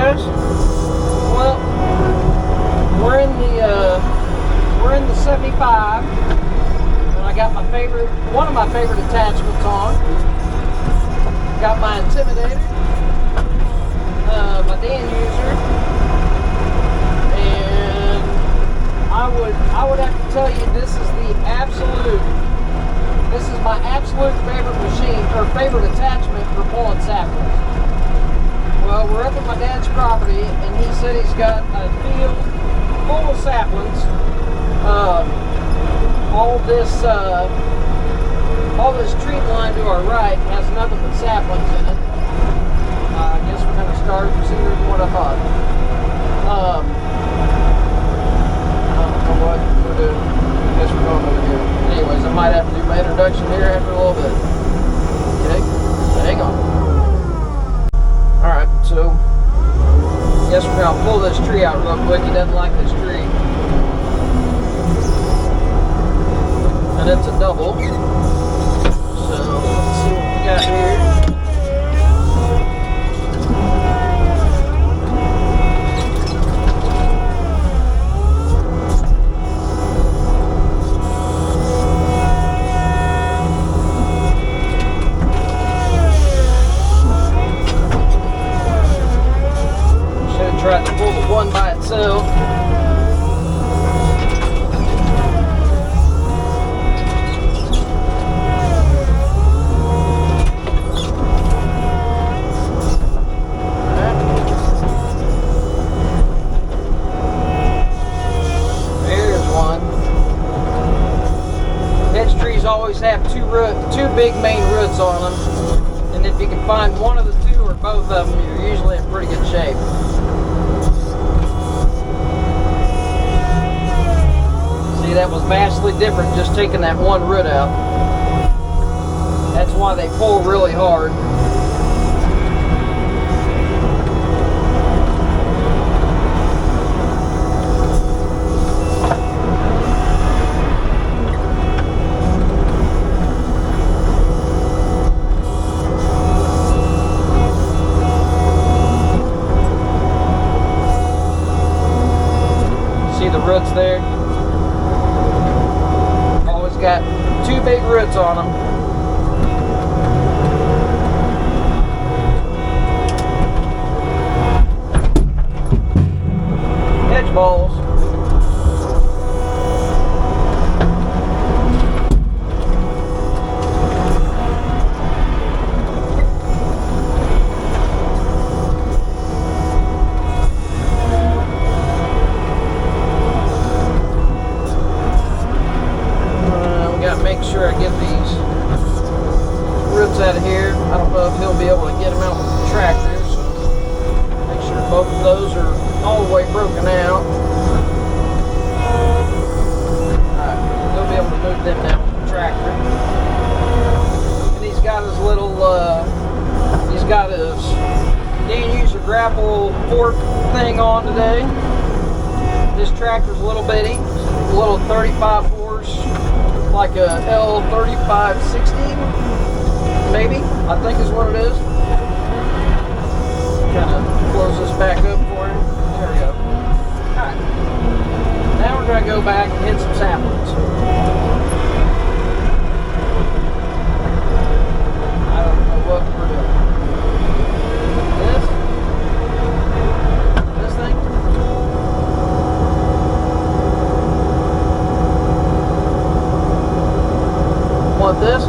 guys. Well, we're in the 75, and I got one of my favorite attachments on. Got my Intimidator, my Danuser, and I would have to tell you this is my absolute favorite machine, or favorite attachment for pulling saplings. Well, we're up at my dad's property, and he said he's got a field full of saplings. All this tree line to our right has nothing but saplings in it. I guess we're going to start sooner than what I thought. I don't know what we're doing. I guess we're going over here. Anyways, I might have to do my introduction here after a little bit. Okay, hang on. Alright, so I guess we're going to pull this tree out real quick. He doesn't like this tree. And it's a double. So let's see what we got here. Should have tried to pull the one by itself. Always have two big main roots on them, and if you can find one of the two or both of them, you're usually in pretty good shape. See, that was vastly different just taking that one root out. That's why they pull really hard. Roots there. Always got two big roots on them. Edge balls. Make sure I get these roots out of here. I don't know if he'll be able to get them out with the tractor, so make sure both of those are all the way broken out. Alright, he'll be able to move them down with the tractor. And he's got his little, Danuser grapple fork thing on today. This tractor's a little bitty, a little 35 horse. Like a L3560, maybe, I think is what it is. Kind of close this back up for him. There we go. Alright. Now we're going to go back and hit some saplings. I don't know what we're doing. This thing? Want this?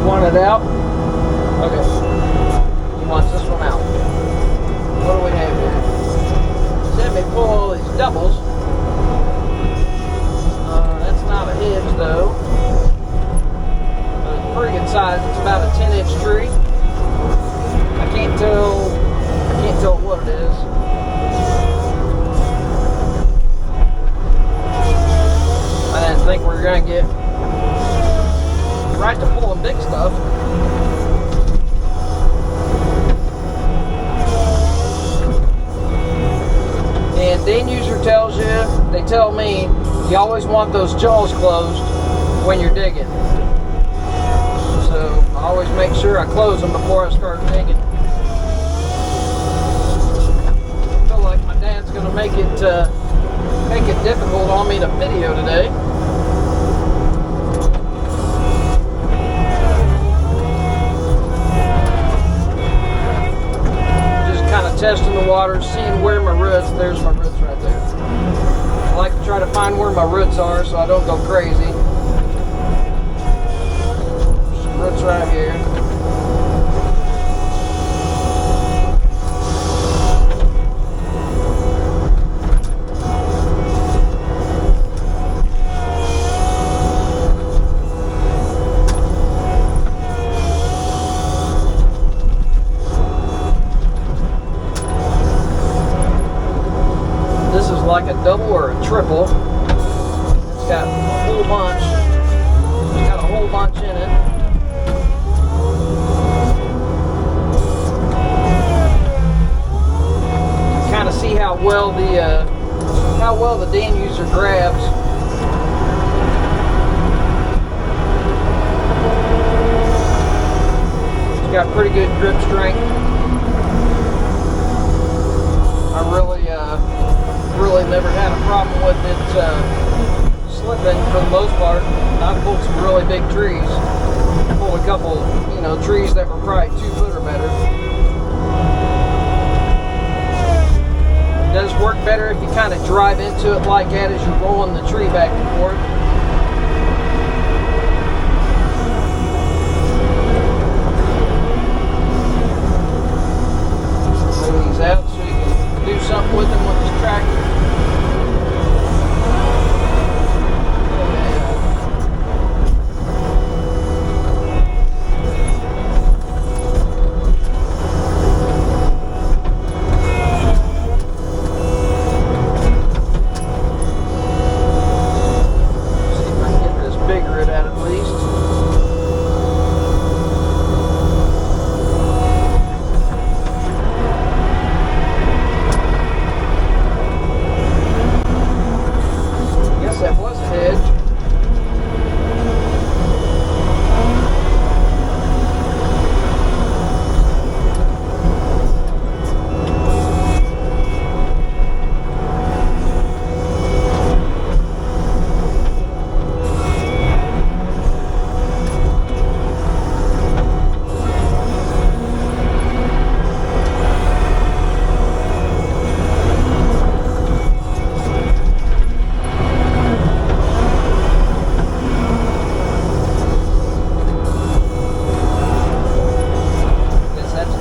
Want it out? Okay. He wants this one out. What do we have here? Said me pull all these doubles. That's not a hinge though. But it's pretty good size. It's about a 10-inch tree. I can't tell what it is. I didn't think we were going to get right to pulling big stuff. And Danuser tells you, they tell me, you always want those jaws closed when you're digging. always make sure I close them before I start digging. I feel like my dad's gonna make it difficult on me to video today. Just kind of testing the water, seeing where my roots. There's my roots right there. I like to try to find where my roots are so I don't go crazy. Some roots right here. Like a double or a triple. It's got a whole bunch. It's got a whole bunch in it. Kind of see how well the Danuser grabs. It's got pretty good grip strength. I really never had a problem with it slipping for the most part. I've pulled some really big trees. Pulled a couple, trees that were probably 2 foot or better. It does work better if you kind of drive into it like that as you're rolling the tree back and forth. Pull these out so you can do something with them with this tractor.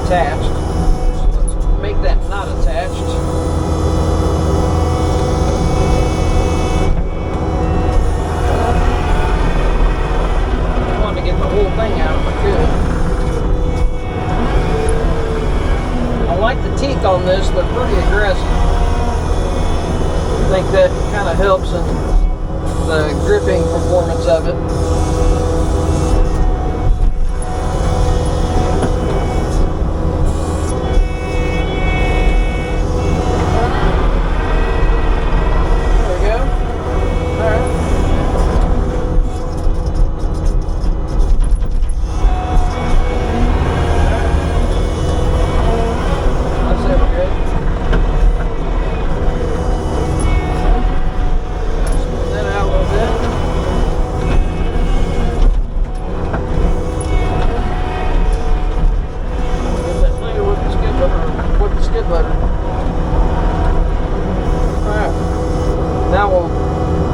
Attached. So let's make that not attached. I wanted to get the whole thing out if I could. I like the teeth on this, they're pretty aggressive. I think that kind of helps in the gripping performance of it.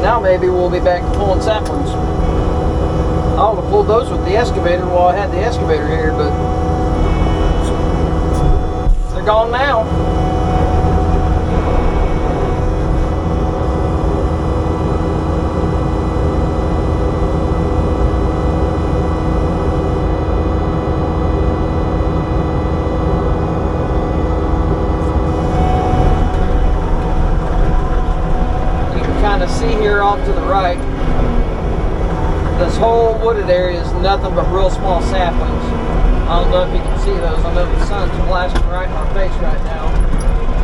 Now maybe we'll be back to pulling saplings. I would have pulled those with the excavator while I had the excavator here, but they're gone now. See here off to the right, this whole wooded area is nothing but real small saplings. I don't know if you can see those. I know the sun's blasting right in our face right now,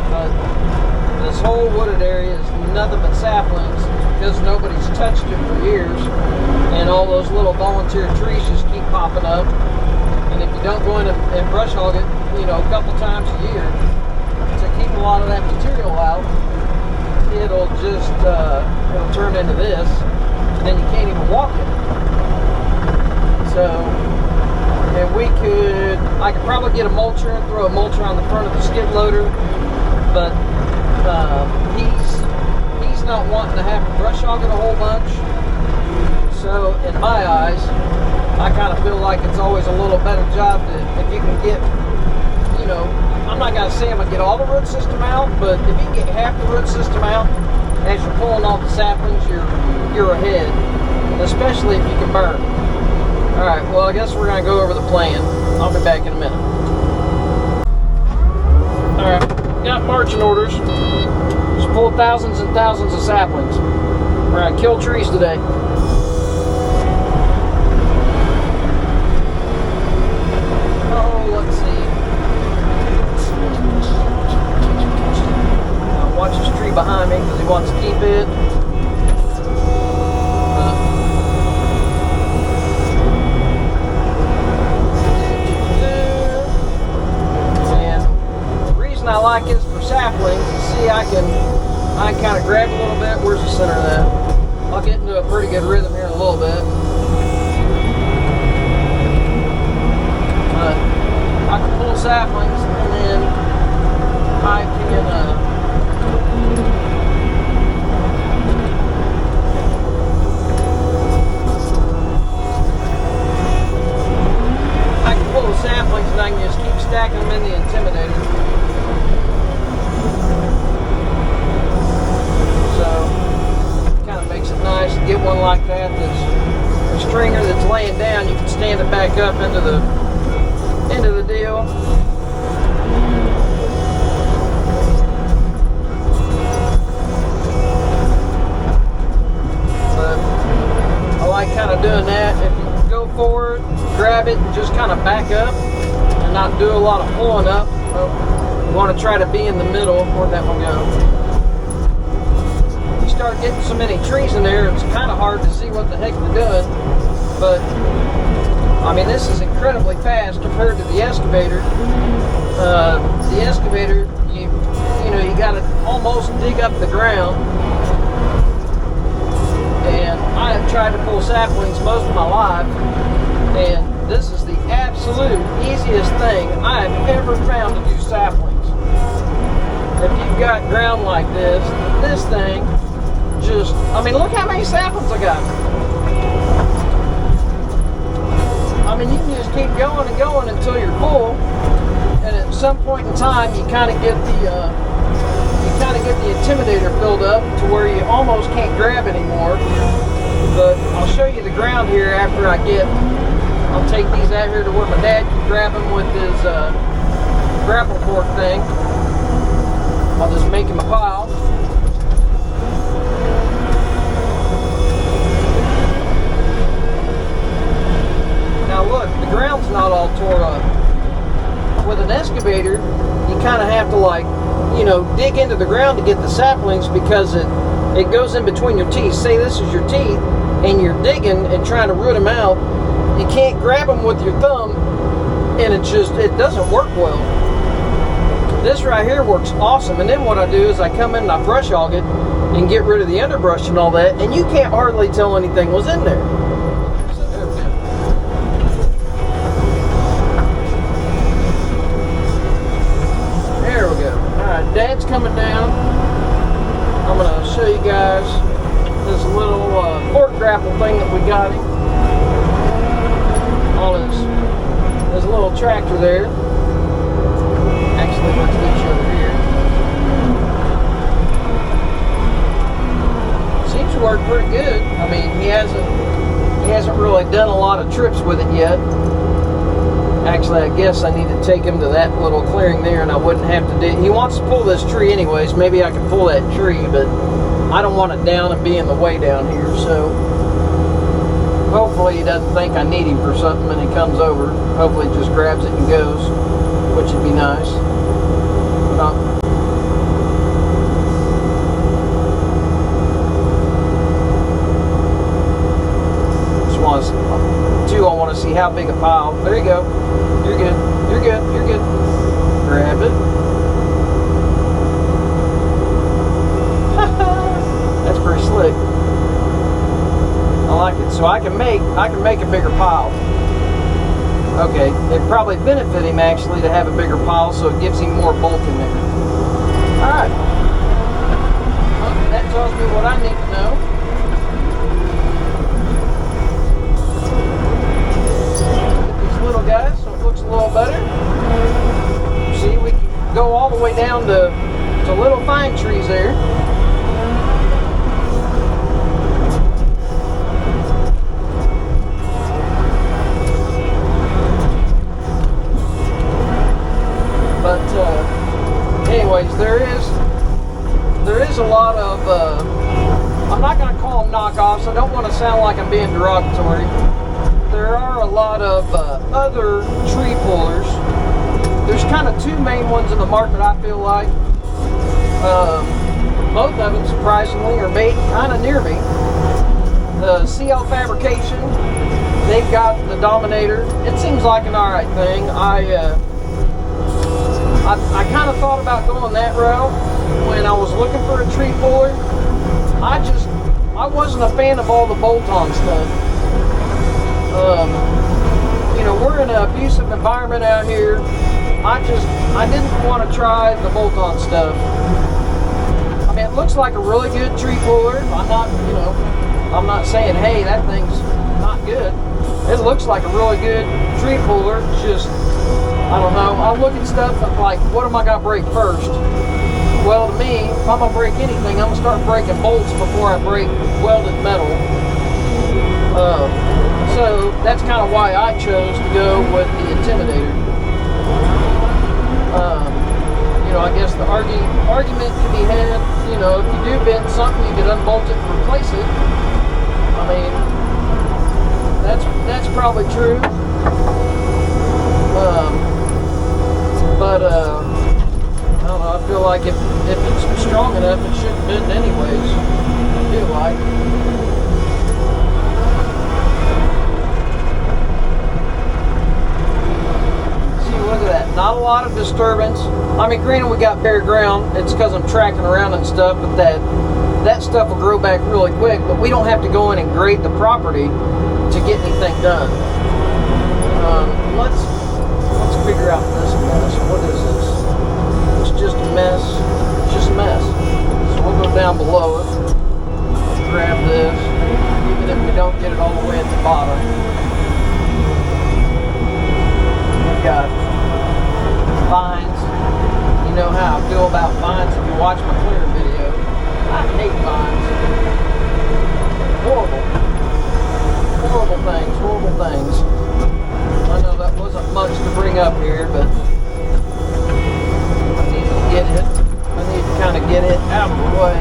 but this whole wooded area is nothing but saplings because nobody's touched it for years, and all those little volunteer trees just keep popping up. you don't go in and brush hog it, you know, a couple times a year to keep a lot of that material out, it'll just it'll turn into this, and then you can't even walk it. So, and I could probably get a mulcher and throw a mulcher on the front of the skid loader, but he's not wanting to have to brush hog it a whole bunch. So in my eyes, I kind of feel like it's always a little better job to, if you can get, you know, I'm not going to say I'm going to get all the root system out, but if you can get half the root system out as you're pulling off the saplings, you're ahead, especially if you can burn. Alright, well I guess we're going to go over the plan. I'll be back in a minute. Alright, got marching orders. Just pulled thousands and thousands of saplings. We're going to kill trees today. Let's see. Watch this tree behind me because he wants to keep it. And the reason I like this for saplings is, see, I can kind of grab a little bit. Where's the center of that? I'll get into a pretty good rhythm here in a little bit. I can pull saplings, and then I can pull the saplings, and I can just keep stacking them in the Intimidator. So it kind of makes it nice to get one like that. That's a stringer that's laying down. You can stand it back up into the deal. But I like kind of doing that. If you go forward, grab it, and just kind of back up and not do a lot of pulling up. You want to try to be in the middle. Where'd that one go? You start getting so many trees in there, it's kind of hard to see what the heck they're doing. But I mean, this is incredibly fast compared to the excavator. The excavator, you know, you got to almost dig up the ground. And I have tried to pull saplings most of my life, and this is the absolute easiest thing I have ever found to do saplings. If you've got ground like this thing just, I mean, look how many saplings I got. I mean, you can just keep going and going until you're full, and at some point in time, you kind of get the Intimidator filled up to where you almost can't grab anymore. But I'll show you the ground here after I'll take these out here to where my dad can grab them with his grapple fork thing. I'll just make him a pile. Now look, the ground's not all tore up. With an excavator, you kind of have to, like, you know, dig into the ground to get the saplings, because it goes in between your teeth. Say this is your teeth, and you're digging and trying to root them out. You can't grab them with your thumb, and it doesn't work well. This right here works awesome. And then what I do is I come in and I brush hog it and get rid of the underbrush and all that, and you can't hardly tell anything was in there. Dad's coming down. I'm going to show you guys this little Fork Grapple thing that we got him on his little tractor there. Actually, let's get you over here. Seems to work pretty good. I mean, he hasn't really done a lot of trips with it yet. Actually, I guess I need to take him to that little clearing there, and I wouldn't have to dig. He wants to pull this tree anyways. Maybe I can pull that tree, but I don't want it down and be in the way down here. So hopefully he doesn't think I need him for something when he comes over. Hopefully he just grabs it and goes, which would be nice. But just want to too, I want to see how big a pile. There you go. You're good. You're good. You're good. Grab it. That's pretty slick. I like it. So I can make a bigger pile. Okay, it'd probably benefit him actually to have a bigger pile, so it gives him more bulk in there. All right. Well, that tells me what I need to know. Little guys, so it looks a little better. See, we can go all the way down to little pine trees there. But anyways, there is a lot of I'm not going to call them knockoffs. I don't want to sound like I'm being derogatory. There are a lot of other tree pullers. There's kind of two main ones in the market, I feel like. Both of them, surprisingly, are made kind of near me. The CL Fabrication, they've got the Dominator. It seems like an alright thing. I kind of thought about going that route when I was looking for a tree puller. I wasn't a fan of all the bolt-on stuff. You know, we're in an abusive environment out here. I didn't want to try the bolt-on stuff. I mean, it looks like a really good tree puller. I'm not saying, hey, that thing's not good. It looks like a really good tree puller. It's just, I don't know. I look at stuff like, what am I gonna break first? Well, to me, if I'm gonna break anything, I'm gonna start breaking bolts before I break welded metal. So that's kind of why I chose to go with the Intimidator. You know, I guess the argument can be had, you know, if you do bend something, you could unbolt it and replace it. I mean, that's probably true. But I don't know, I feel like if it's strong enough, it shouldn't bend anyways. I feel like. Look at that, not a lot of disturbance. I mean, granted, we got bare ground. It's because I'm tracking around and stuff, but that stuff will grow back really quick. But we don't have to go in and grade the property to get anything done. Let's figure out this mess. What is this? It's just a mess. It's just a mess. So we'll go down below it. Grab this, even if we don't get it all the way at the bottom. We've got vines. You know how I feel about vines if you watch my clear video. I hate vines. Horrible. Horrible things. Horrible things. I know that wasn't much to bring up here, but I need to get it. I need to kind of get it out of the way.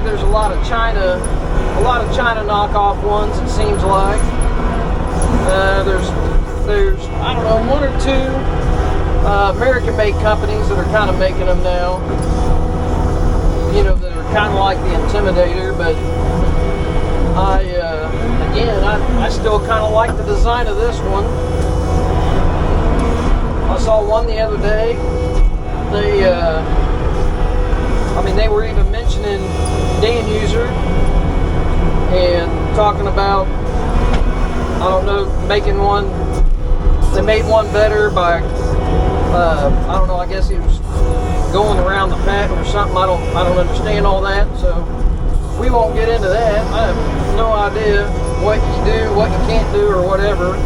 There's a lot of China knockoff ones, it seems like. There's I don't know, one or two American-made companies that are kind of making them now. You know, that are kind of like the Intimidator, but I still kind of like the design of this one. I saw one the other day. They were even mentioning Danuser and talking about, I don't know, making one. They made one better by, I don't know, I guess he was going around the patent or something. I don't understand all that, so we won't get into that. I have no idea what you do, what you can't do, or whatever.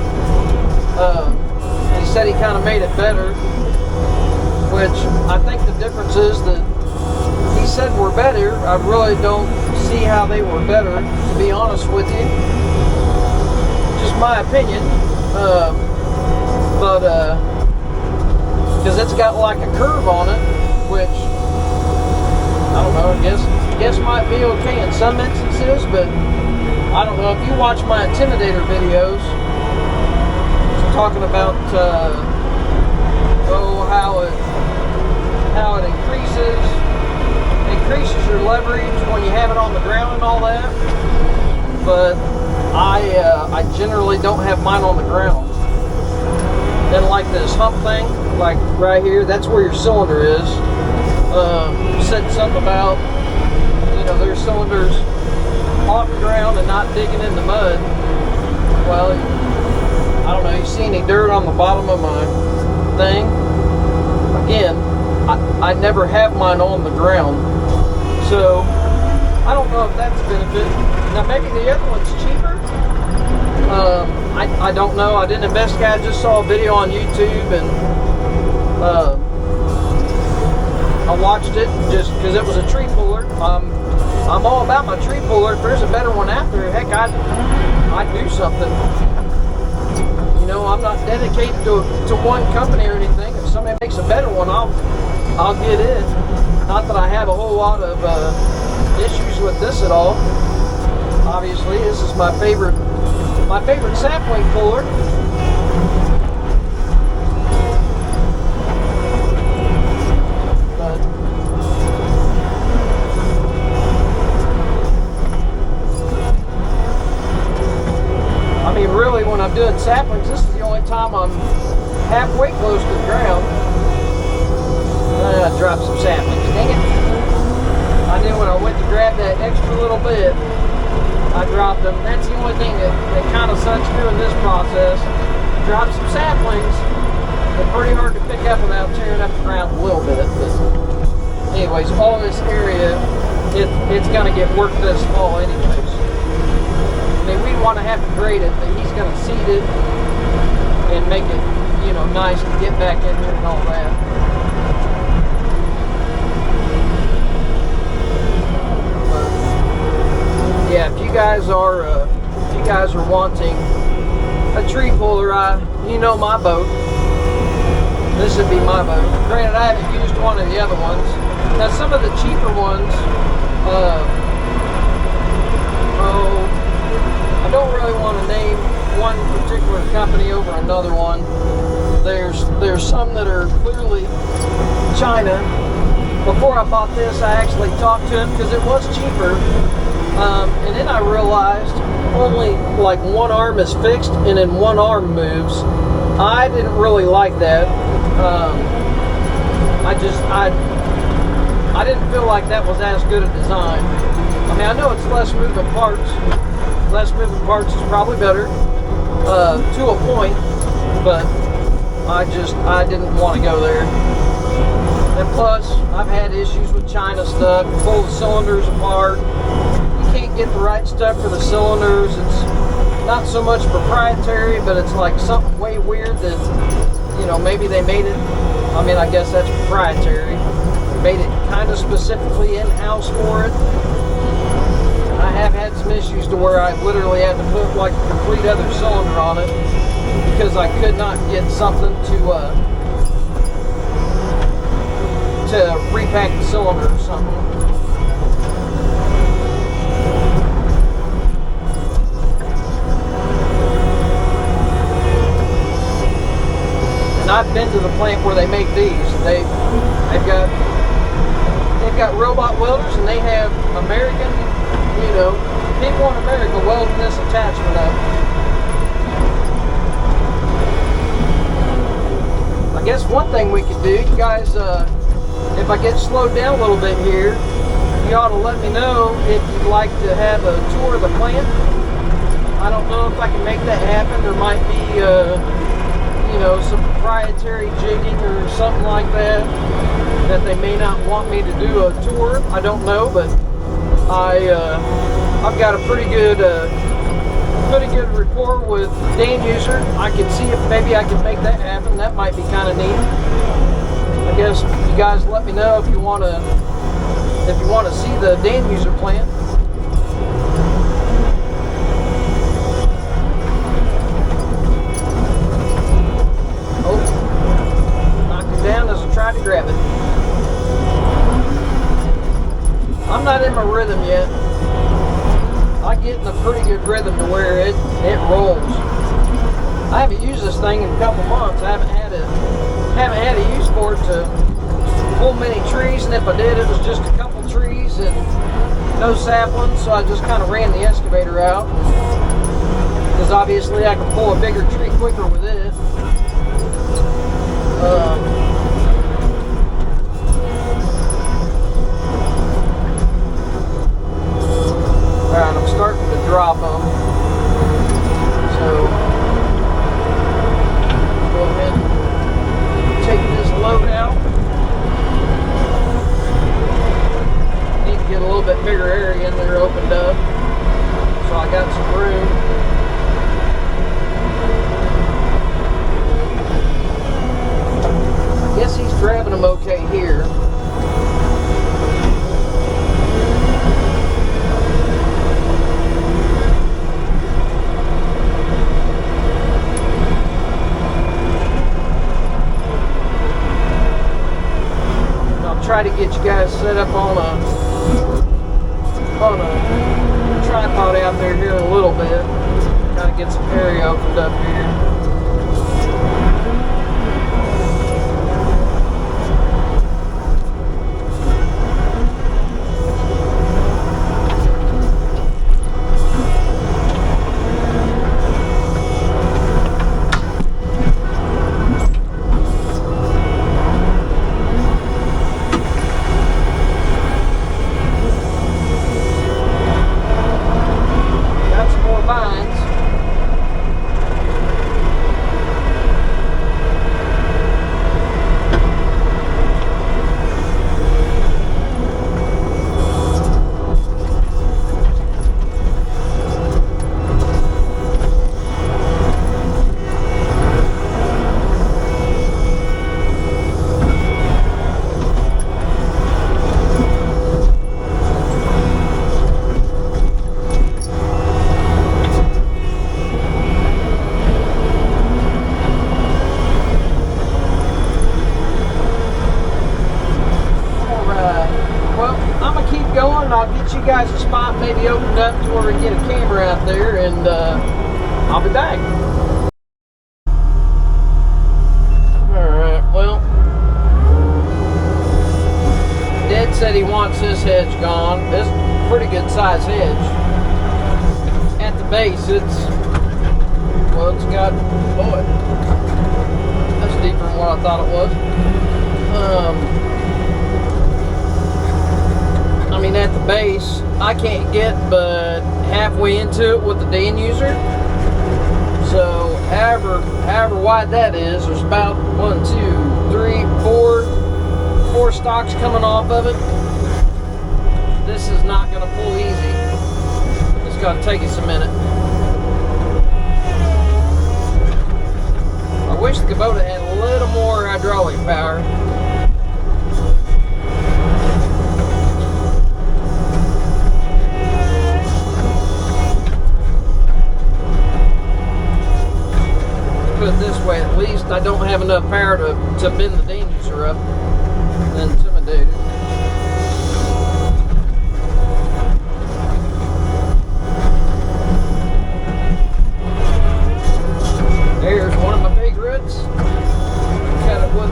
He said he kind of made it better, which I think the difference is that he said we're better. I really don't see how they were better, to be honest with you. Just my opinion. Because it's got like a curve on it, which I don't know. I guess guess might be okay in some instances, but I don't know. If you watch my Intimidator videos, it's talking about how it increases your leverage when you have it on the ground and all that. But I generally don't have mine on the ground. Then like this hump thing, like right here, that's where your cylinder is. Said something about, you know, there's cylinders off the ground and not digging in the mud. Well, I don't know, you see any dirt on the bottom of my thing? Again, I never have mine on the ground. So, I don't know if that's a benefit. Now maybe the other one's cheaper. I don't know. I didn't investigate. I just saw a video on YouTube and I watched it just because it was a tree puller. I'm all about my tree puller. If there's a better one out there, heck, I'd do something. You know, I'm not dedicated to one company or anything. If somebody makes a better one, I'll get it. Not that I have a whole lot of issues with this at all. Obviously, this is my favorite sapling puller. But I mean, really, when I'm doing saplings, this is the only time I'm halfway close to the ground. I dropped some saplings. Dang it! I knew when I went to grab that extra little bit, I dropped them. That's the only thing that kind of sucks doing this process. Drop some saplings. They're pretty hard to pick up without tearing up the ground a little bit. But anyways, all this area, it's going to get worked this fall anyways. I mean, we want to have to grade it, but he's going to seed it and make it, you know, nice to get back in there and all that. Yeah, if you guys are wanting a tree puller, you know my boat. This would be my boat. Granted, I haven't used one of the other ones. Now, some of the cheaper ones, I don't really want to name one particular company over another one. There's some that are clearly China. Before I bought this, I actually talked to him because it was cheaper. And then I realized only like one arm is fixed and then one arm moves. I didn't really like that. I didn't feel like that was as good a design. I mean, I know it's less moving parts. Less moving parts is probably better to a point, but I didn't want to go there. And plus, I've had issues with China stuff. Pull the cylinders apart. Can't get the right stuff for the cylinders. It's not so much proprietary, but it's like something way weird that, you know, maybe they made it. I mean, I guess that's proprietary. Made it kind of specifically in-house for it. I have had some issues to where I literally had to put like a complete other cylinder on it because I could not get something to repack the cylinder or something. I've been to the plant where they make these. They've got robot welders, and they have American, you know, people in America welding this attachment up. I guess one thing we could do, you guys, if I get slowed down a little bit here, you ought to let me know if you'd like to have a tour of the plant. I don't know if I can make that happen. There might be you know, some proprietary jigging or something like that they may not want me to do a tour. I don't know, but I've got a pretty good rapport with Danuser. I can see if maybe I can make that happen. That might be kind of neat. I guess you guys let me know if you want to see the Danuser plant. Down as I tried to grab it. I'm not in my rhythm yet. I get in a pretty good rhythm to where it rolls. I haven't used this thing in a couple months. I haven't had a use for it to pull many trees, and if I did, it was just a couple trees and no saplings, so I just kind of ran the excavator out, because obviously I can pull a bigger tree quicker with it. Alright, I'm starting to drop them, so go ahead and take this load out. Need to get a little bit bigger area in there opened up, so I got some room. I guess he's grabbing them okay here. Try to get you guys set up on a tripod out there here in a little bit. Kind of get some area opened up here. You guys a spot maybe opened up to where we can get a camera out there, and I'll be back. Alright, well, Dad said he wants this hedge gone. It's a pretty good size hedge. At the base, it's got, boy, that's deeper than what I thought it was. I mean, at the base, I can't get but halfway into it with the Danuser. So, however wide that is, there's about 1, 2, 3, 4 stalks coming off of it. This is not going to pull easy. It's going to take us a minute. I wish the Kubota had a little more hydraulic power. Put it this way, at least I don't have enough power to bend the Danuser up and intimidate it. There's one of my big roots. Cut it with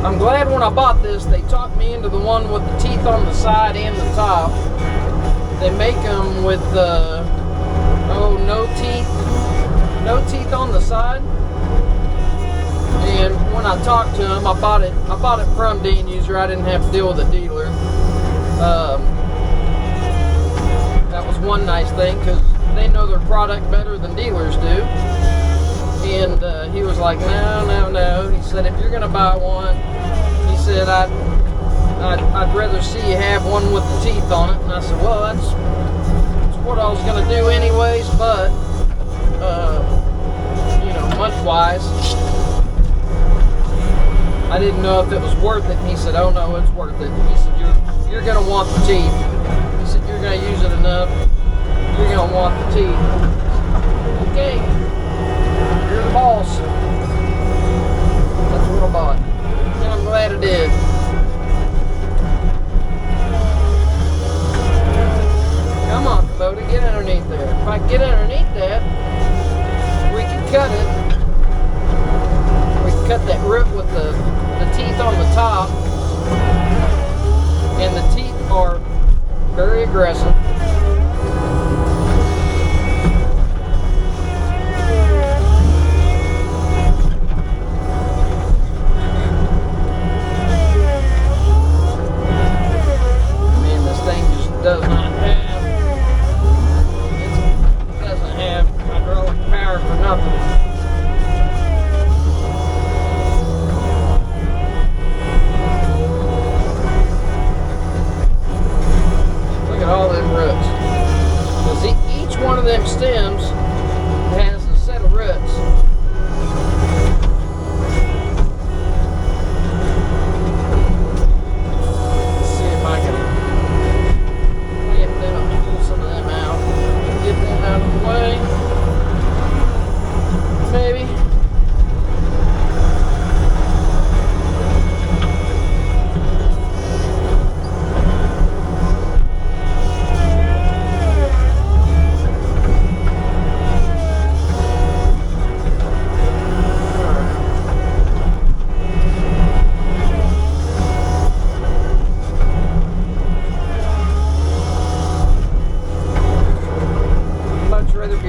I'm glad when I bought this they talked me into the one with the teeth on the side and the top. They make them with no teeth on the side. And when I talked to him, I bought it from Danuser. I didn't have to deal with a dealer. That was one nice thing, because they know their product better than dealers do. And he was like, no. He said, if you're gonna buy one, he said, I'd rather see you have one with the teeth on it. And I said, well, that's what I was gonna do anyways, but month-wise, I didn't know if it was worth it. And he said, oh no, it's worth it. He said, you're gonna want the teeth. He said, you're gonna use it enough, you're gonna want the teeth. Okay, you're the boss. That's what I bought, and I'm glad I did. aggressive. Man, this thing just does not have, it doesn't have hydraulic power for nothing. All them roots. Now see, each one of them stems has a set of roots. Let's see if I can get them, pull some of them out, get them out of the way. Maybe.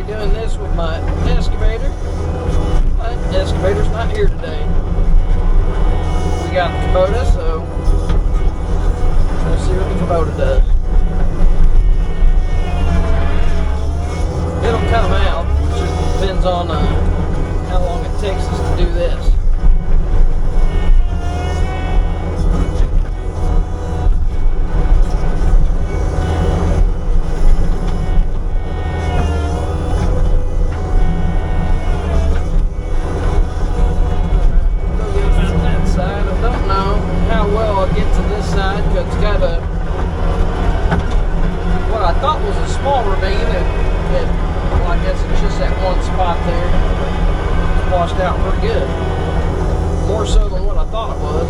Doing this with my excavator, but the excavator's not here today. We got the Kubota, so we'll see what the Kubota does. It'll come out, it just depends on how long it takes us to do this. What I thought was a small ravine well, I guess it's just that one spot there. It's washed out pretty good. More so than what I thought it was.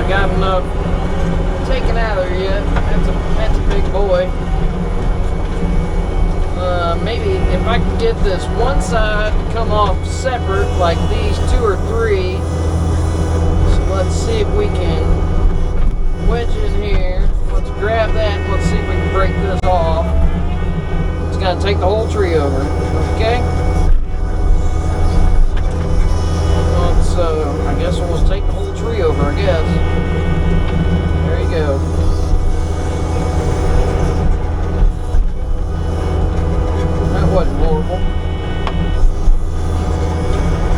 Got enough taken out of there yet. That's a big boy. Maybe if I can get this one side to come off separate, like these 2 or 3. So let's see if we can wedge in here. Let's grab that. Let's see if we can break this off. It's gonna take the whole tree over. Okay. So I guess we'll just take the whole tree over, I guess. There you go. That wasn't horrible.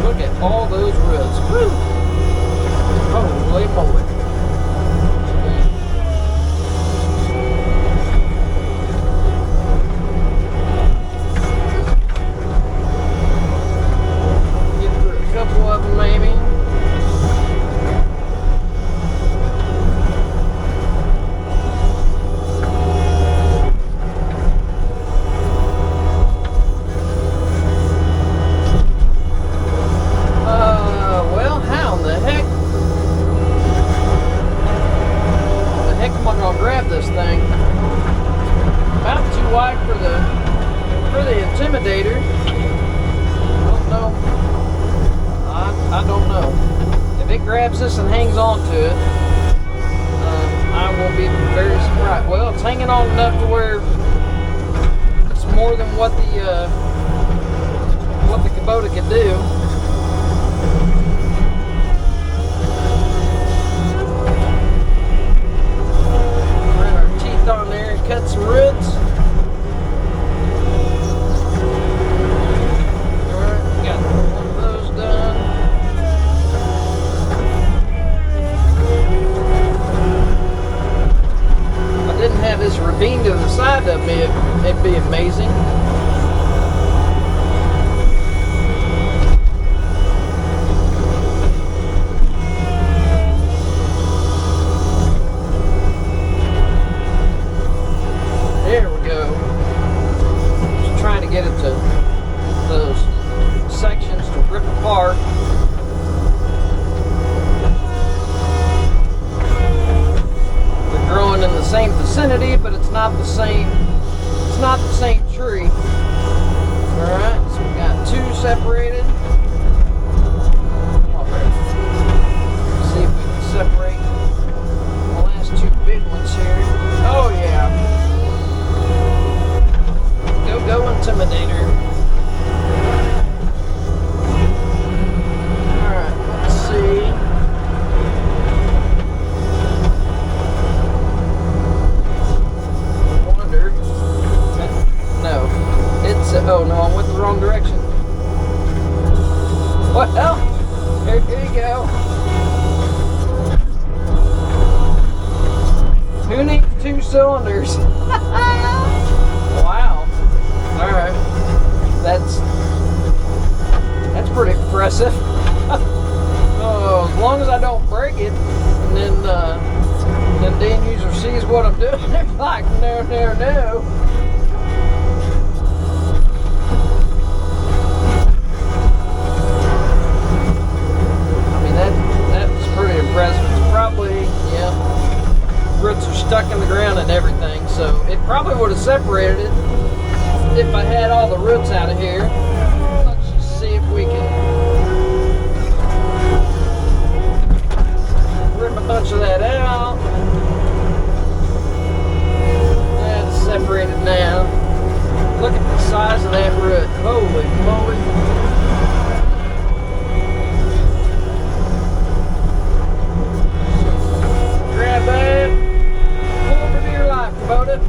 Look at all those roots. Woo! Holy moly. Get through a couple of them maybe. This thing about too wide for the Intimidator. Don't know. I don't know. If it grabs this and hangs on to it, I will be very surprised. Well, it's hanging on enough to where it's more than what the Kubota can do. On there and cut some roots. this ravine to the side of me, it'd be amazing. There we go. Just trying to get it to those sections to rip apart. They're growing in the same vicinity, but it's not the same. It's not the same tree. All right, so we got two separated. All right. Let's see if we can separate the last two big ones here. Oh yeah. Go Intimidator. Alright, let's see. Wonder. No. It's oh no, I went the wrong direction. What? Oh! Here you go. Who needs two cylinders? Wow. Alright, that's pretty impressive. Oh, as long as I don't break it, and then Danuser sees what I'm doing, they're like, no. I mean, that's pretty impressive. It's probably, yeah, roots are stuck in the ground and everything, so it probably would have separated it if I had all the roots out of here. Let's just see if we can rip a bunch of that out. That's separated now. Look at the size of that root. Holy moly. Grab that. Pull for dear life, Kubota.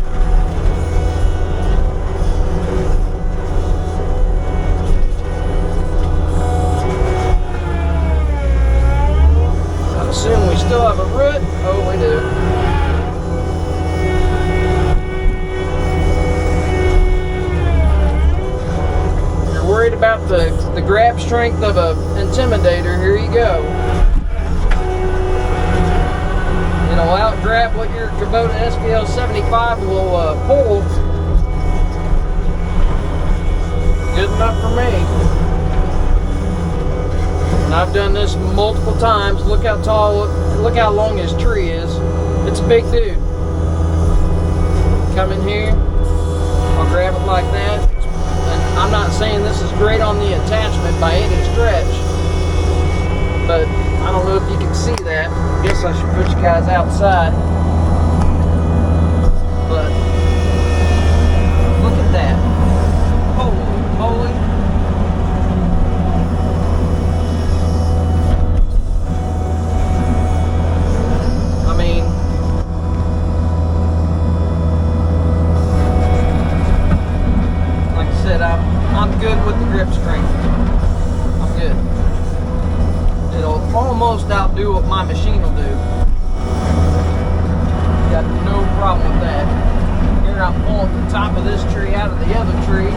Assume we still have a root. Oh, we do. You're worried about the grab strength of a Intimidator. Here you go. It'll out grab what your Kubota SVL 75 will pull. Good enough for me. I've done this multiple times. Look how tall, look how long his tree is. It's a big dude. Come in here, I'll grab it like that. And I'm not saying this is great on the attachment by any stretch, but I don't know if you can see that. I guess I should put you guys outside. But look at that. Holy moly. I'm good with the grip strength. I'm good. It'll almost outdo what my machine will do. Got no problem with that. Here I'm pulling the top of this tree out of the other tree.